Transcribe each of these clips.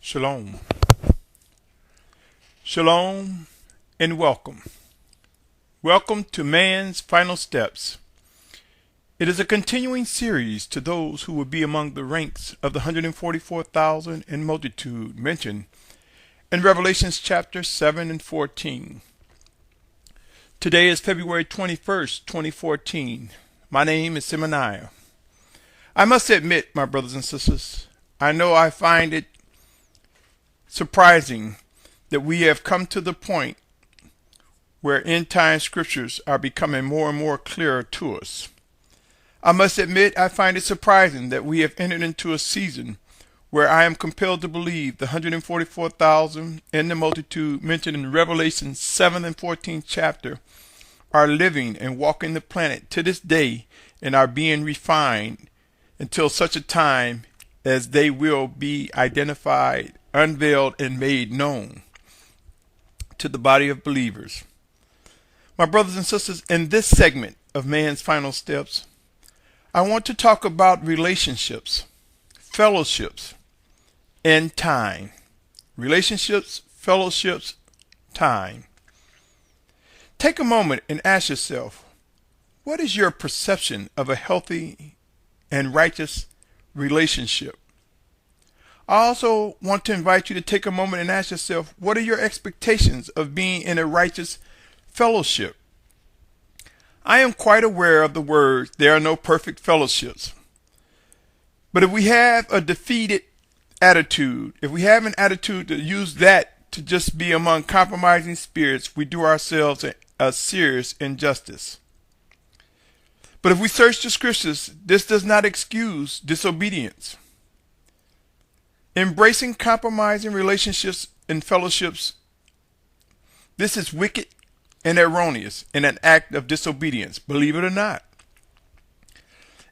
Shalom. Shalom and welcome. Welcome to Man's Final Steps. It is a continuing series to those who will be among the ranks of the 144,000 in multitude mentioned in Revelations chapter 7 and 14. Today is February 21st, 2014. My name is Symmanayah. I must admit, my brothers and sisters, I know I find it surprising that we have come to the point where end-time scriptures are becoming more and more clearer to us. I must admit I find it surprising that we have entered into a season where I am compelled to believe the 144,000 in the multitude mentioned in Revelation 7 and 14 chapter are living and walking the planet to this day and are being refined until such a time as they will be identified, unveiled, and made known to the body of believers. My brothers and sisters, in this segment of Man's Final Steps, I want to talk about relationships, fellowships, and time. Relationships, fellowships, time. Take a moment and ask yourself, what is your perception of a healthy and righteous relationship? I also want to invite you to take a moment and ask yourself, what are your expectations of being in a righteous fellowship? I am quite aware of the words, there are no perfect fellowships. But if we have a defeated attitude, if we have an attitude to use that to just be among compromising spirits, we do ourselves a serious injustice. But if we search the scriptures, this does not excuse disobedience. Embracing compromising relationships and fellowships, this is wicked and erroneous and an act of disobedience, believe it or not.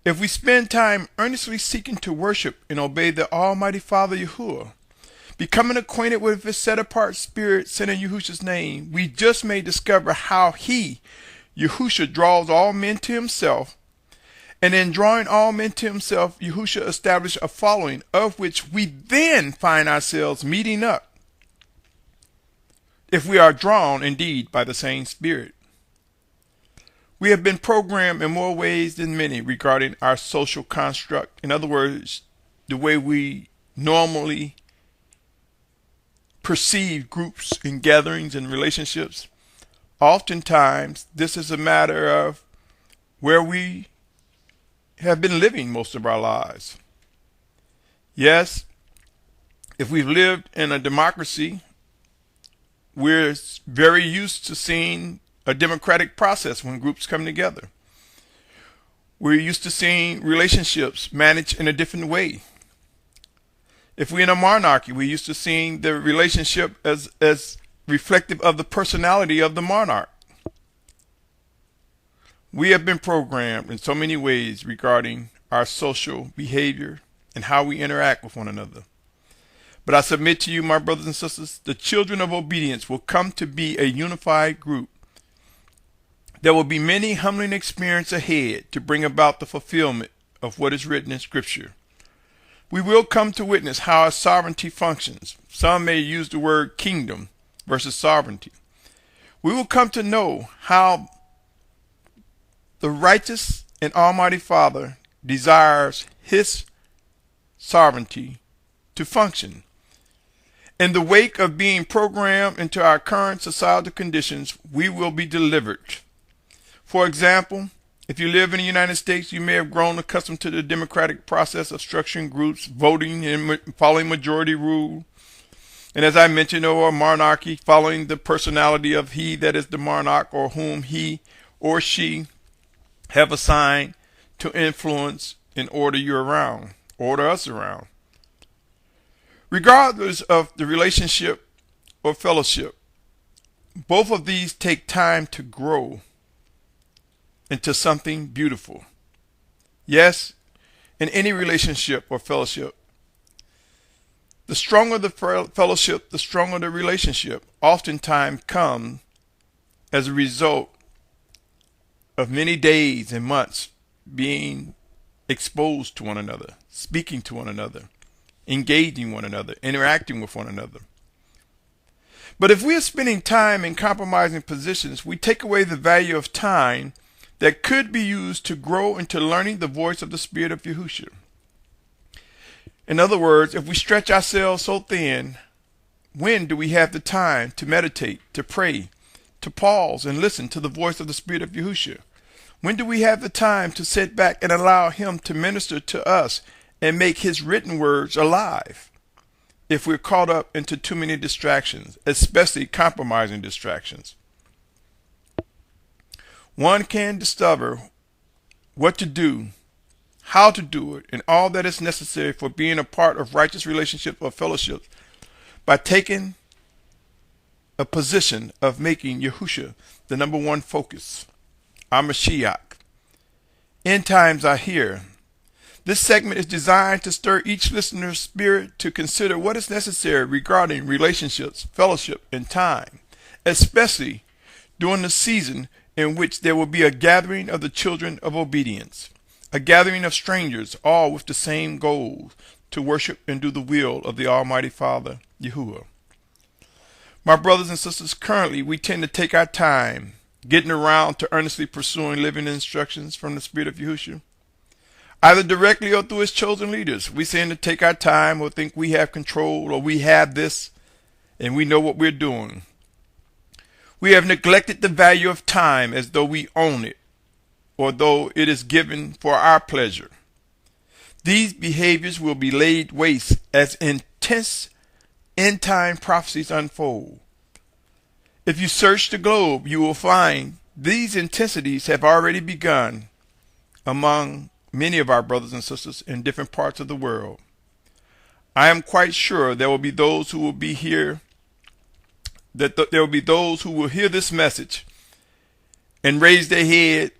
If we spend time earnestly seeking to worship and obey the Almighty Father Yahuwah, becoming acquainted with His set-apart Spirit sent in Yahushua's name, we just may discover how He, Yahushua, draws all men to Himself. And in drawing all men to Himself, Yahushua established a following of which we then find ourselves meeting up, if we are drawn indeed by the same Spirit. We have been programmed in more ways than many regarding our social construct. In other words, the way we normally perceive groups and gatherings and relationships. Oftentimes, this is a matter of where we have been living most of our lives. Yes, if we've lived in a democracy, we're very used to seeing a democratic process when groups come together. We're used to seeing relationships managed in a different way. If we're in a monarchy, we're used to seeing the relationship as reflective of the personality of the monarch. We have been programmed in so many ways regarding our social behavior and how we interact with one another. But I submit to you, my brothers and sisters, the children of obedience will come to be a unified group. There will be many humbling experiences ahead to bring about the fulfillment of what is written in Scripture. We will come to witness how our sovereignty functions. Some may use the word kingdom versus sovereignty. We will come to know how the righteous and Almighty Father desires His sovereignty to function. In the wake of being programmed into our current societal conditions, we will be delivered. For example, if you live in the United States, you may have grown accustomed to the democratic process of structuring groups, voting, and following majority rule. And as I mentioned, or a monarchy, following the personality of he that is the monarch, or whom he or she have assigned to influence and order us around. Regardless of the relationship or fellowship, both of these take time to grow into something beautiful. Yes, in any relationship or fellowship, the stronger the fellowship, the stronger the relationship oftentimes comes as a result of many days and months being exposed to one another, speaking to one another, engaging one another, interacting with one another. But if we are spending time in compromising positions, we take away the value of time that could be used to grow into learning the voice of the Spirit of Yahushua. In other words, if we stretch ourselves so thin, when do we have the time to meditate, to pray, to pause and listen to the voice of the Spirit of Yahushua? When do we have the time to sit back and allow Him to minister to us and make His written words alive? If we're caught up into too many distractions, especially compromising distractions. One can discover what to do, how to do it, and all that is necessary for being a part of righteous relationship or fellowship by taking a position of making Yahushua the number one focus. Our Mashiach. End times are here. This segment is designed to stir each listener's spirit to consider what is necessary regarding relationships, fellowship, and time, especially during the season in which there will be a gathering of the children of obedience, a gathering of strangers, all with the same goal, to worship and do the will of the Almighty Father, Yahuwah. My brothers and sisters, currently we tend to take our time getting around to earnestly pursuing living instructions from the Spirit of Yahushua. Either directly or through His chosen leaders, we seem to take our time or think we have control or we have this and we know what we're doing. We have neglected the value of time as though we own it or though it is given for our pleasure. These behaviors will be laid waste as intense end-time prophecies unfold. If you search the globe, you will find these intensities have already begun among many of our brothers and sisters in different parts of the world. I am quite sure there will be those who will be here, there will be those who will hear this message and raise their head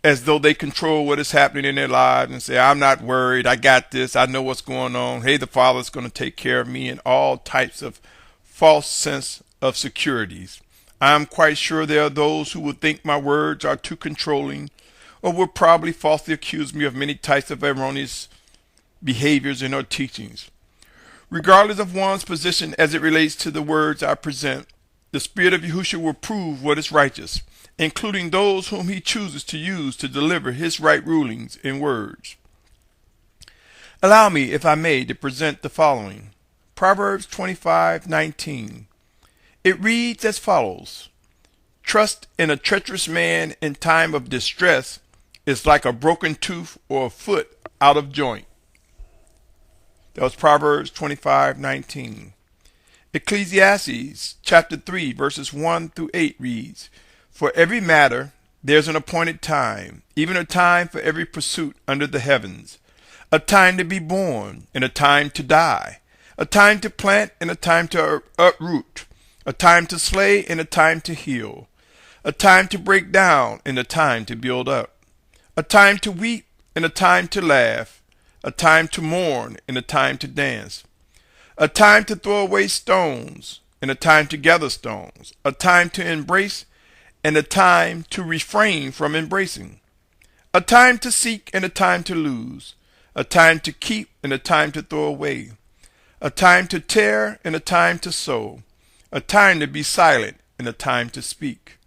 as though they control what is happening in their lives and say, I'm not worried, I got this, I know what's going on, hey, the Father's going to take care of me, and all types of false sense of securities. I'm quite sure there are those who will think my words are too controlling or will probably falsely accuse me of many types of erroneous behaviors and or teachings. Regardless of one's position as it relates to the words I present, the Spirit of Yahushua will prove what is righteous, including those whom He chooses to use to deliver His right rulings in words. Allow me, if I may, to present the following. Proverbs 25:19. It reads as follows: Trust in a treacherous man in time of distress is like a broken tooth or a foot out of joint. That was Proverbs 25:19. Ecclesiastes chapter 3 verses 1 through 8 reads, For every matter there's an appointed time, even a time for every pursuit under the heavens, a time to be born and a time to die, a time to plant and a time to uproot, a time to slay and a time to heal, a time to break down and a time to build up, a time to weep and a time to laugh, a time to mourn and a time to dance, a time to throw away stones and a time to gather stones, a time to embrace and a time to refrain from embracing, a time to seek and a time to lose, a time to keep and a time to throw away, a time to tear and a time to sow, a time to be silent and a time to speak,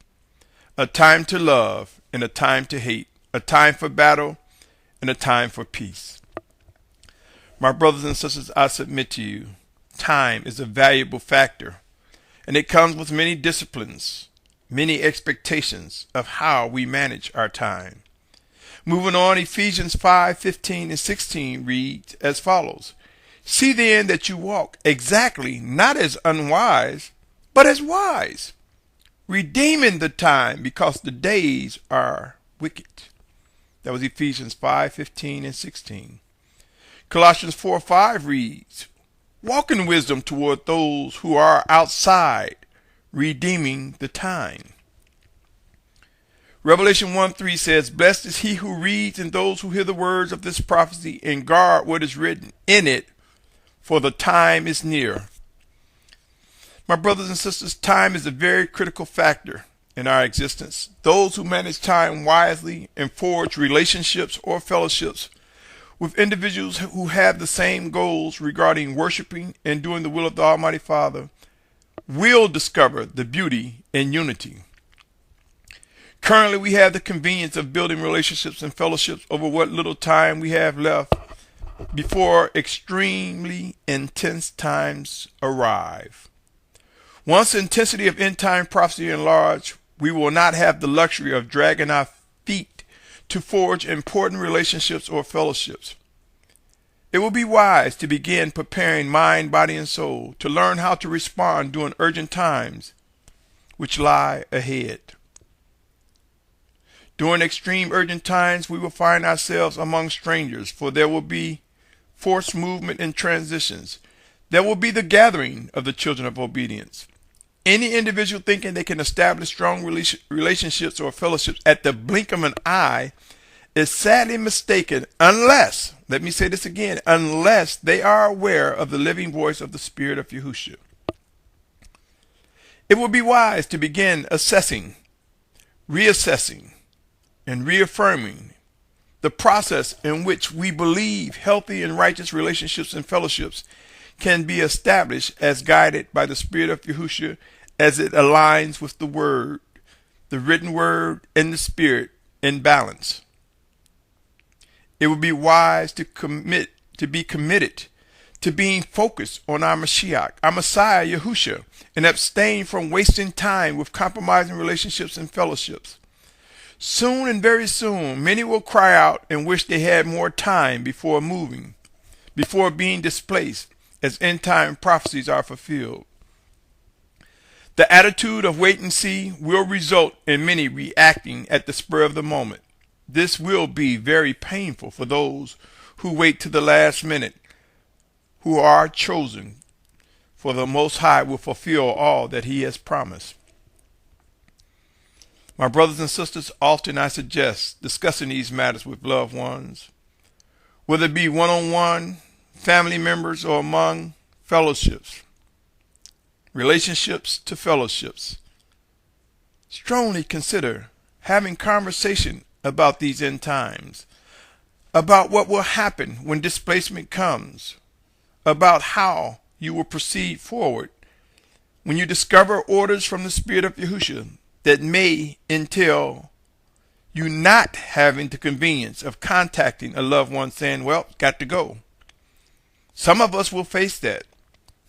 a time to love and a time to hate, a time for battle and a time for peace. My brothers and sisters, I submit to you, time is a valuable factor, and it comes with many disciplines, many expectations of how we manage our time. Moving on, Ephesians 5:15 and 16 reads as follows: See then that you walk exactly, not as unwise, but as wise, redeeming the time, because the days are wicked. That was Ephesians 5:15 and 16. Colossians 4:5 reads, Walk in wisdom toward those who are outside, redeeming the time. Revelation 1:3 says, Blessed is he who reads and those who hear the words of this prophecy and guard what is written in it, for the time is near. My brothers and sisters, time is a very critical factor in our existence. Those who manage time wisely and forge relationships or fellowships with individuals who have the same goals regarding worshiping and doing the will of the Almighty Father will discover the beauty in unity. Currently, we have the convenience of building relationships and fellowships over what little time we have left before extremely intense times arrive. Once the intensity of end-time prophecy enlarge, we will not have the luxury of dragging our feet to forge important relationships or fellowships. It will be wise to begin preparing mind, body, and soul to learn how to respond during urgent times which lie ahead. During extreme urgent times, we will find ourselves among strangers, for there will be forced movement and transitions. There will be the gathering of the children of obedience. Any individual thinking they can establish strong relationships or fellowships at the blink of an eye is sadly mistaken unless, let me say this again, unless they are aware of the living voice of the Spirit of Yahushua. It will be wise to begin assessing, reassessing, and reaffirming the process in which we believe healthy and righteous relationships and fellowships can be established as guided by the Spirit of Yahushua as it aligns with the Word, the written Word, and the Spirit in balance. It would be wise to be committed to being focused on our Mashiach, our Messiah, Yahushua, and abstain from wasting time with compromising relationships and fellowships. Soon and very soon, many will cry out and wish they had more time before moving, before being displaced, as end-time prophecies are fulfilled. The attitude of wait and see will result in many reacting at the spur of the moment. This will be very painful for those who wait to the last minute, who are chosen, for the Most High will fulfill all that He has promised. My brothers and sisters, often I suggest discussing these matters with loved ones, whether it be one-on-one, family members, or among fellowships, relationships to fellowships. Strongly consider having conversation about these end times, about what will happen when displacement comes, about how you will proceed forward when you discover orders from the Spirit of Yahushua that may entail you not having the convenience of contacting a loved one saying, well, got to go. Some of us will face that.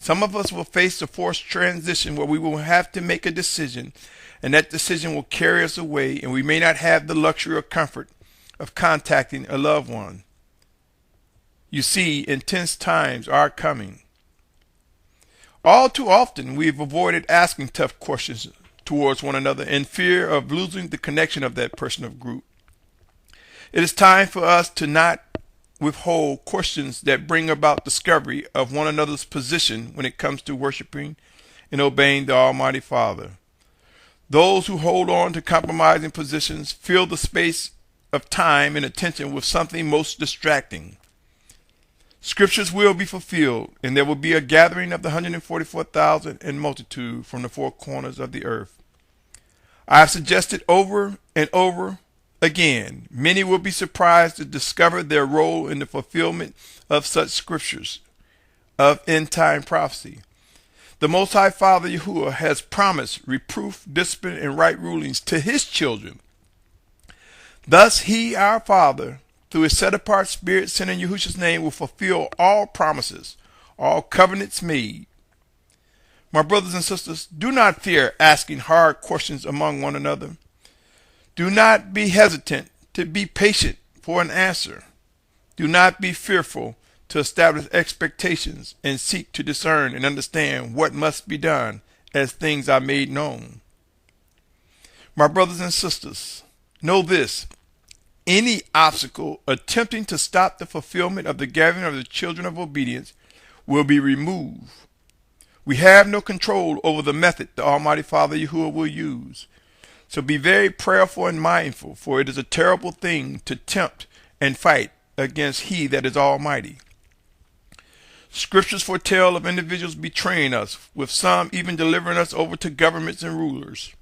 Some of us will face the forced transition where we will have to make a decision, and that decision will carry us away, and we may not have the luxury or comfort of contacting a loved one. You see, intense times are coming. All too often, we've avoided asking tough questions towards one another in fear of losing the connection of that person or group. It is time for us to not withhold questions that bring about discovery of one another's position when it comes to worshiping and obeying the Almighty Father. Those who hold on to compromising positions fill the space of time and attention with something most distracting. Scriptures will be fulfilled, and there will be a gathering of the 144,000 in multitude from the four corners of the earth. I have suggested over and over again, many will be surprised to discover their role in the fulfillment of such scriptures of end-time prophecy. The Most High Father Yahuwah has promised reproof, discipline, and right rulings to His children. Thus He, our Father, through His set-apart Spirit sent in Yahushua's name, will fulfill all promises, all covenants made. My brothers and sisters, do not fear asking hard questions among one another. Do not be hesitant to be patient for an answer. Do not be fearful to establish expectations and seek to discern and understand what must be done as things are made known. My brothers and sisters, know this: any obstacle attempting to stop the fulfillment of the gathering of the children of obedience will be removed. We have no control over the method the Almighty Father Yahuwah will use. So be very prayerful and mindful, for it is a terrible thing to tempt and fight against He that is Almighty. Scriptures foretell of individuals betraying us, with some even delivering us over to governments and rulers.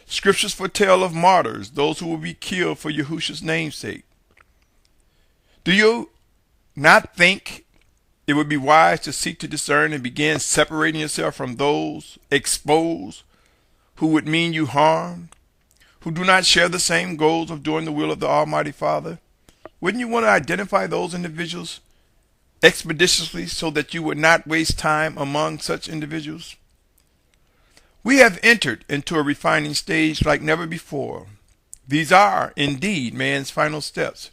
Scriptures foretell of martyrs, those who will be killed for Yahushua's namesake. Do you not think it would be wise to seek to discern and begin separating yourself from those exposed who would mean you harm, who do not share the same goals of doing the will of the Almighty Father? Wouldn't you want to identify those individuals expeditiously so that you would not waste time among such individuals? We have entered into a refining stage like never before. These are, indeed, man's final steps.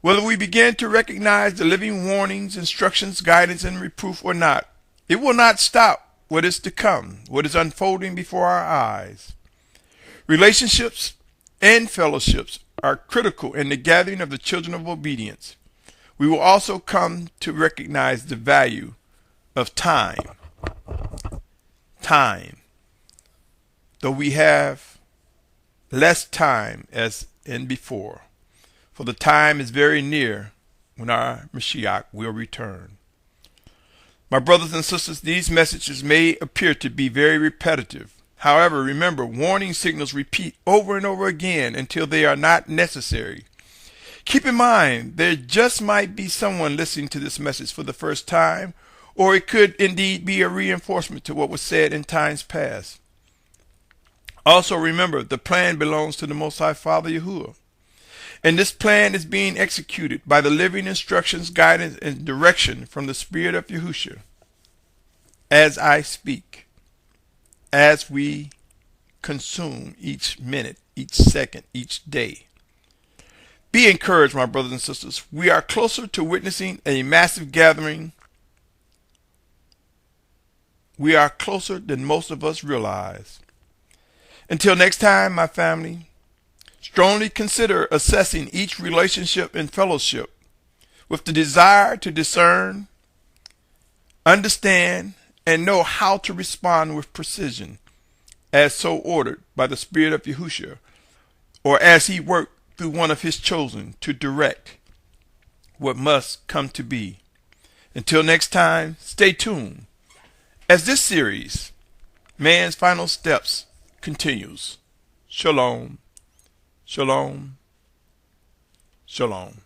Whether we begin to recognize the living warnings, instructions, guidance, and reproof or not, it will not stop what is to come, what is unfolding before our eyes. Relationships and fellowships are critical in the gathering of the children of obedience. We will also come to recognize the value of time. Time. Though we have less time as in before, for the time is very near when our Mashiach will return. My brothers and sisters, these messages may appear to be very repetitive. However, remember, warning signals repeat over and over again until they are not necessary. Keep in mind, there just might be someone listening to this message for the first time, or it could indeed be a reinforcement to what was said in times past. Also remember, the plan belongs to the Most High Father Yahuwah. And this plan is being executed by the living instructions, guidance, and direction from the Spirit of Yahushua. As I speak, as we consume each minute, each second, each day. Be encouraged, my brothers and sisters. We are closer to witnessing a massive gathering. We are closer than most of us realize. Until next time, my family, strongly consider assessing each relationship and fellowship with the desire to discern, understand, and know how to respond with precision, as so ordered by the Spirit of Yahushua, or as he worked through one of his chosen to direct what must come to be. Until next time, stay tuned as this series, Man's Final Steps, continues. Shalom, shalom, shalom.